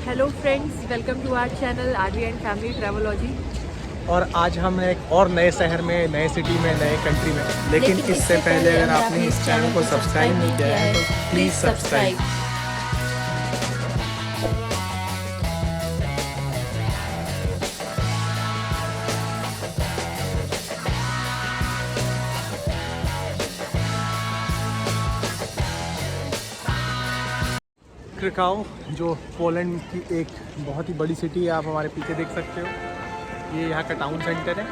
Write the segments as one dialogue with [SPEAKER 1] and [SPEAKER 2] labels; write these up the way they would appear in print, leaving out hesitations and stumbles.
[SPEAKER 1] Hello friends, welcome to our channel RV and family Travelogy.
[SPEAKER 2] और आज हम एक और नए शहर में, नए सिटी में, नए कंट्री में। लेकिन इससे पहले अगर आपने इस चैनल को सब्सक्राइब नहीं किया है तो प्लीज़ सब्सक्राइब। क्राकोव जो पोलैंड की एक बहुत ही बड़ी सिटी है, आप हमारे पीछे देख सकते हो। ये यहाँ का टाउन सेंटर है।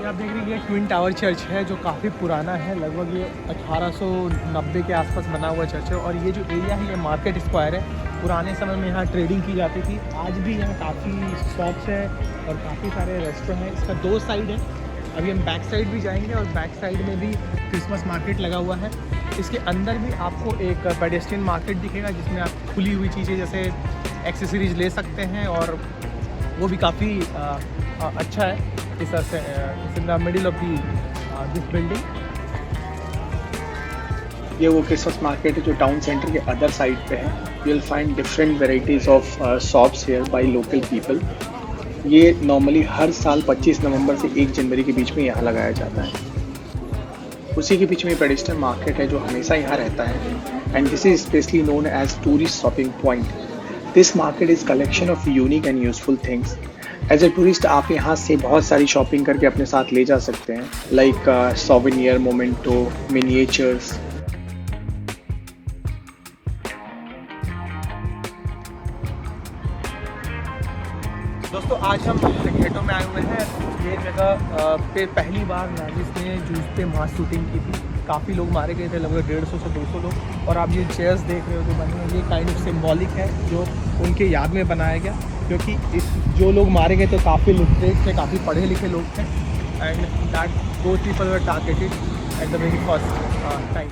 [SPEAKER 2] ये आप देख रहे हैं, ये ट्विन टावर चर्च है जो काफ़ी पुराना है। लगभग ये 1890 के आसपास बना हुआ चर्च है। और ये जो एरिया है, ये मार्केट स्क्वायर है। पुराने समय में यहाँ ट्रेडिंग की जाती थी। आज भी यहाँ काफ़ी शॉप्स है और काफ़ी सारे रेस्टोरेंट हैं। इसका 2 साइड है। अभी हम बैक साइड भी जाएंगे और बैक साइड में भी क्रिसमस मार्केट लगा हुआ है। इसके अंदर भी आपको एक पेडेस्ट्रियन मार्केट दिखेगा जिसमें आप खुली हुई चीज़ें जैसे एक्सेसरीज ले सकते हैं, और वो भी काफ़ी अच्छा है। इस in the middle of this building.
[SPEAKER 3] ये वो क्रिसमस मार्केट है जो टाउन सेंटर के अदर साइड पे है। You will find different varieties of shops here by local people. ये नॉर्मली हर साल 25 नवंबर से 1 जनवरी के बीच में यहाँ लगाया जाता है। उसी के बीच में पेडेस्ट्रियन मार्केट है जो हमेशा यहाँ रहता है, and this is specially known as tourist shopping point. This market is collection of unique and useful things. As a tourist आप यहाँ से बहुत सारी शॉपिंग करके अपने साथ ले जा सकते हैं, लाइक सोवेनियर, मोमेंटो, मिनिएचर्स।
[SPEAKER 2] दोस्तों, आज हम घेटो में आए हुए हैं। ये जगह पे पहली बार नाजिस ने जूस पे मास शूटिंग की थी। काफ़ी लोग मारे गए थे, लगभग 150 से 200 लोग। और आप ये चेयर्स देख रहे हो जो बनी है, ये काइंड ऑफ सिम्बॉलिक है जो उनके याद में बनाया गया। क्योंकि जो लोग मारे गए थे काफ़ी लिटरेट थे, काफ़ी पढ़े लिखे लोग थे, and that those people were targeted at the very first time.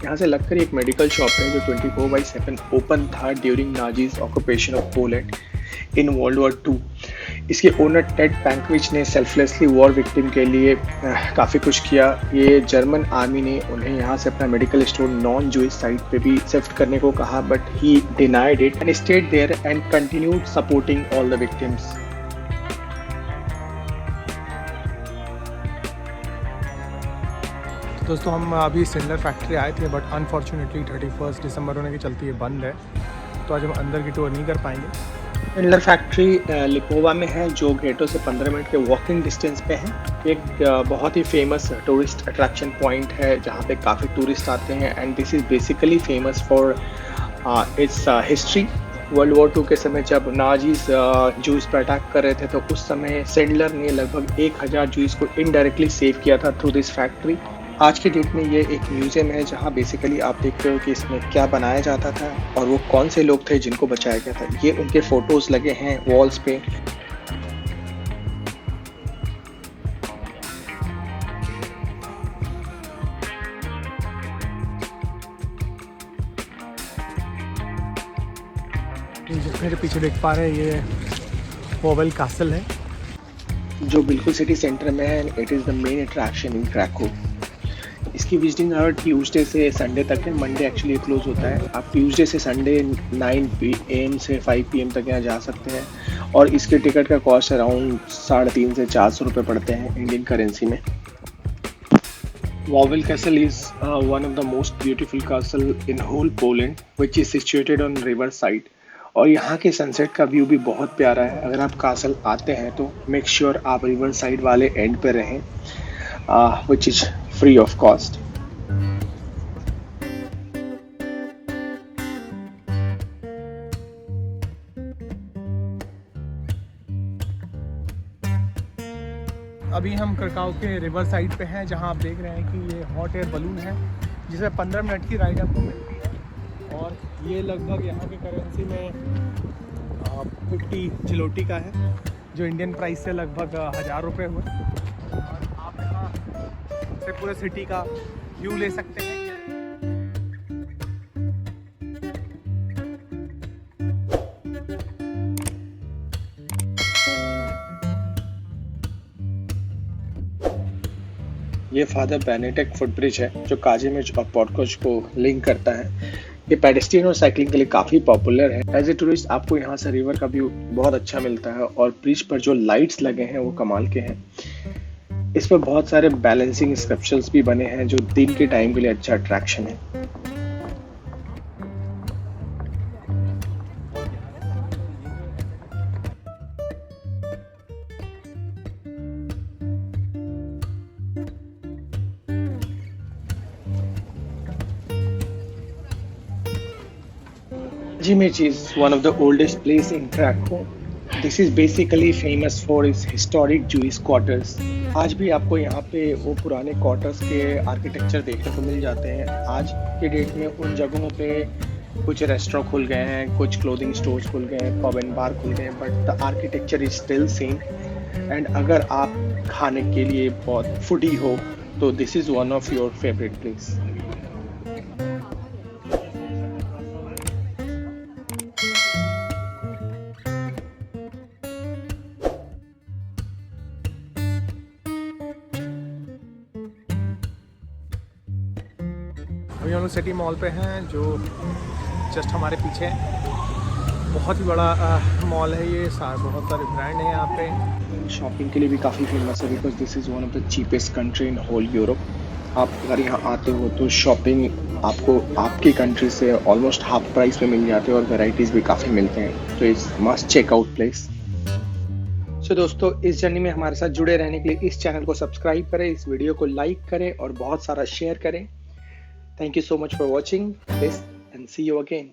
[SPEAKER 3] यहाँ से लगकर एक मेडिकल शॉप है जो 24/7 ओपन था during Nazis occupation of Poland in world war 2। इसके ओनर टेड पैंकविच ने सेल्फलेसली वॉर विक्टिम के लिए काफ़ी कुछ किया। ये जर्मन आर्मी ने उन्हें यहाँ से अपना medical store non Jewish site पे भी शिफ्ट करने को कहा, but he denied it and stayed there and continued supporting all the victims.
[SPEAKER 2] दोस्तों, हम अभी सिंडलर फैक्ट्री आए थे, बट अनफॉर्चुनेटली 31 दिसंबर होने के चलते ये बंद है, तो आज हम अंदर की टूर नहीं कर पाएंगे।
[SPEAKER 3] सिंडलर फैक्ट्री लिपोवा में है जो घेटो से 15 मिनट के वॉकिंग डिस्टेंस पे है। एक बहुत ही फेमस टूरिस्ट अट्रैक्शन पॉइंट है जहाँ पे काफ़ी टूरिस्ट आते हैं, and this is basically famous for its history. World war 2 के समय जब नाजीज जूस पर अटैक कर रहे थे, तो उस समय सिंडलर ने लगभग 1000 जूस को इनडायरेक्टली सेव किया था थ्रू दिस फैक्ट्री। आज के डेट में ये एक म्यूज़ियम है जहाँ बेसिकली आप देखते हो कि इसमें क्या बनाया जाता था और वो कौन से लोग थे जिनको बचाया गया था। ये उनके फ़ोटोज़ लगे हैं वॉल्स पे।
[SPEAKER 2] मेरे पीछे देख पा रहे हैं, ये वॉवेल कासल है
[SPEAKER 3] जो बिल्कुल सिटी सेंटर में है। It is the main attraction in Krakow. इसकी विजिटिंग आवर ट्यूसडे से संडे तक है। मंडे एक्चुअली क्लोज होता है। आप ट्यूसडे से संडे 9 AM से 5 PM तक यहाँ जा सकते हैं, और इसके टिकट का कॉस्ट अराउंड 350 से 400 रुपये पड़ते हैं इंडियन करेंसी में। Wawel Castle is one of the most beautiful castle in whole Poland, which is situated on river side. और यहाँ के सनसेट का व्यू भी बहुत प्यारा है। अगर आप कासल आते हैं तो मेक श्योर आप रिवर साइड वाले एंड पे रहें, which is free of cost.
[SPEAKER 2] अभी हम क्राकोव के रिवर साइड पे हैं, जहां आप देख रहे हैं कि ये हॉट एयर बलून है जिसमें 15 मिनट की राइड आपको मिलती है। और ये लगभग यहाँ की करेंसी में 50 चिलोटी का है, जो इंडियन प्राइस से लगभग 1000 रुपये हुए। और आप यहाँ से पूरे सिटी का व्यू ले सकते हैं।
[SPEAKER 3] ये फादर बेनेडिक्ट फुटब्रिज है जो काजीमेच और पॉडकोच को लिंक करता है। ये पेडेस्ट्रियन और साइकिलिंग के लिए काफ़ी पॉपुलर है। एज ए टूरिस्ट आपको यहाँ से रिवर का व्यू बहुत अच्छा मिलता है और ब्रिज पर जो लाइट्स लगे हैं वो कमाल के हैं। इस पर बहुत सारे बैलेंसिंग स्कल्पचर्स भी बने हैं जो दिन के टाइम के लिए अच्छा अट्रैक्शन है। Kazimechi is one of the oldest place in Krakow. This is basically famous for its historic Jewish quarters. आज भी आपको यहाँ पे वो पुराने क्वार्टर्स के आर्किटेक्चर देखने को मिल जाते हैं। आज के डेट में उन जगहों पे कुछ रेस्टोरेंट खुल गए हैं, कुछ क्लोथिंग स्टोर्स खुल गए हैं, पब एंड बार खुल गए हैं, but the architecture is still same. And अगर आप खाने के लिए बहुत फूडी हो तो this is one of your favourite place.
[SPEAKER 2] अभी हम लोग सिटी मॉल पे हैं जो जस्ट हमारे पीछे है। बहुत ही बड़ा मॉल है ये, बहुत सारे ब्रांड हैं यहाँ पे।
[SPEAKER 3] शॉपिंग के लिए भी काफ़ी फेमस है because this is one of the cheapest country in whole Europe. आप अगर यहाँ आते हो तो शॉपिंग आपको आपकी कंट्री से ऑलमोस्ट हाफ प्राइस में मिल जाते हैं और वेराइटीज़ भी काफ़ी मिलते हैं। तो it's must check out place. So दोस्तों, इस जर्नी में हमारे साथ जुड़े रहने के लिए इस चैनल को सब्सक्राइब करें, इस वीडियो को लाइक करें और बहुत सारा शेयर करें। Thank you so much for watching this and see you again.